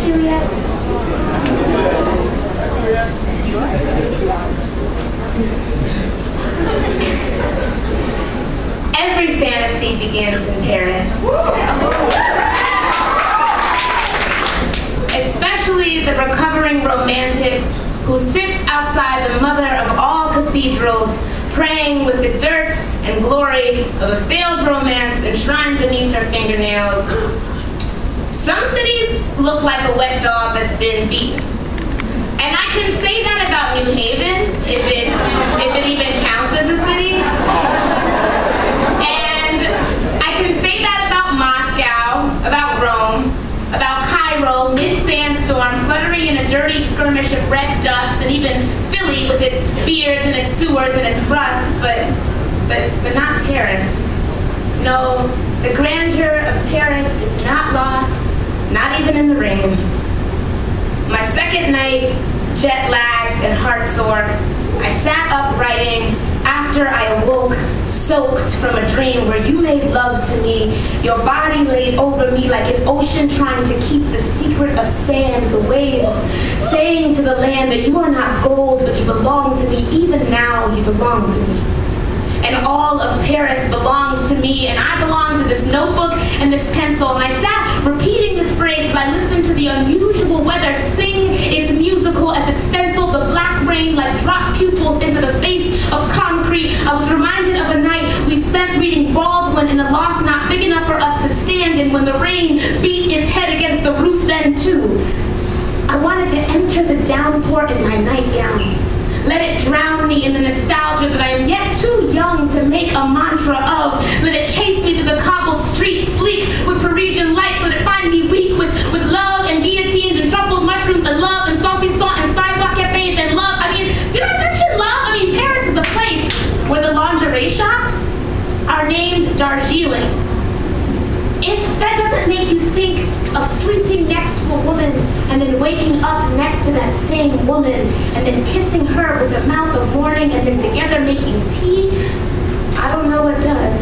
Juliet? Every fantasy begins in Paris. Especially the recovering romantic who sits outside the mother of all cathedrals, praying with the dirt and glory of a failed romance enshrined beneath her fingernails. Some cities look like a wet dog that's been beaten. And I can say that about New Haven, if it even counts as a city. And I can say that about Moscow, about Rome, about Cairo, mid-sandstorm, fluttering in a dirty skirmish of red dust, and even Philly with its beers and its sewers and its rust, but not Paris. No, the grandeur of Paris is not lost, not even in the rain. My second night, jet-lagged and heart-sore, I sat up writing after I awoke, soaked from a dream where you made love to me. Your body laid over me like an ocean trying to keep the secret of sand, the waves, saying to the land that you are not gold, but you belong to me. Even now, you belong to me. And all of Paris belongs to me, and I belong to this notebook and this pencil. And I sat repeating this phrase as I listened to the unusual weather sing its musical as it stenciled the black rain like dropped pupils into the face of concrete. I was reminded of a night we spent reading Baldwin in a loft not big enough for us to stand in when the rain beat its head against the roof then too. I wanted to enter the downpour in my nightgown. Let it drown me in the nostalgia that I am yet too young to make a mantra of. Let it chase me through the cobbled streets, sleek with Parisian lights. Let it find me weak with love and guillotines and truffled mushrooms and love and salty salt and sidewalk cafes and love. I mean, did I mention love? I mean, Paris is a place where the lingerie shops are named Darjeeling. If that doesn't make you think of sleeping next to a woman and then waking up next to that same woman and then kissing her with the mouth of morning and then together making tea, I don't know what does.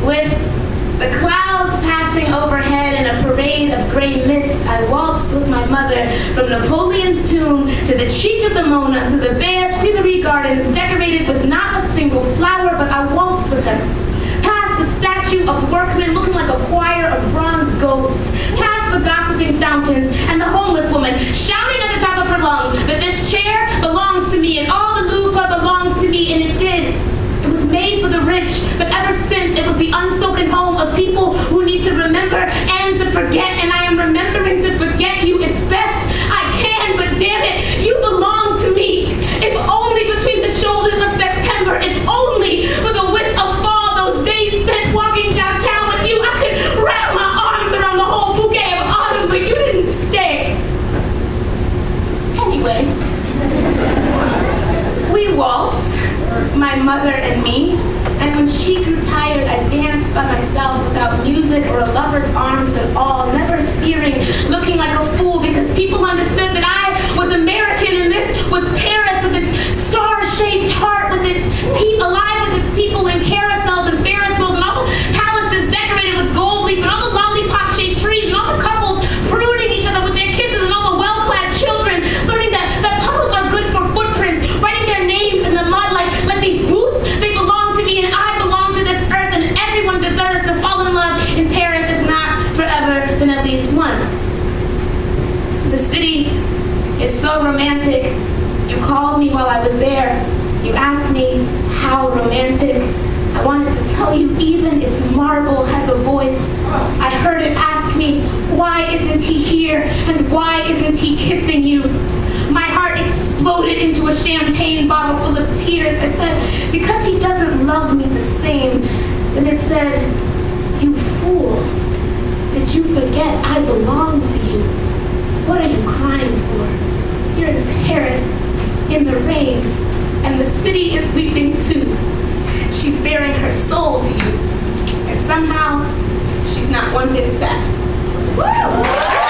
With the clouds passing overhead in a parade of gray mist, I waltzed with my mother from Napoleon's tomb to the cheek of the Mona, through the bare Tuileries gardens decorated with not a single flower, but I waltzed with her. Past the statue of workmen looking like a choir of bronze ghosts, past the gossiping fountains and the homeless woman shouting at the top of her lungs that this chair belongs to me and all the Louvre belongs to me, and it did. It was made for the rich, but ever since it was the unspoken home of people who need to remember and to forget, and I am remembering to forget you as best I can, but damn it, you belong to me. If only between the shoulders of September, if only for the wisp of fall, those days spent walking downtown with you, I could wrap my arms around the whole bouquet of autumn, but you didn't stay. Anyway, we waltzed, my mother and me, and when she grew tired, I danced by myself without music or a lover's arms at all, never fearing looking like a fool because people understood that I was American and this was Paris with its star-shaped heart, with its alive with its people in carousels and Ferris wheels and all the palaces decorated with gold leaf and all the lollipop-shaped trees and all the couples pruning each other with their kisses and all the well-clad children learning that puddles are good for footprints, writing their names in the mud like these boots, they belong to me and I belong to this earth, and everyone deserves to fall in love in Paris, if not forever, then at least once. The city is so romantic. You called me while I was there. You asked me how romantic. I wanted to tell you even its marble has a voice. I heard it ask me, why isn't he here and why isn't he kissing you? My heart exploded into a champagne bottle full of tears. I said, because he doesn't love me the same. Then it said, you fool. Did you forget I belong to you? What are you crying for? You're in Paris, in the rain, and the city is weeping too. She's bearing her soul to you, and somehow she's not one bit sad. Woo!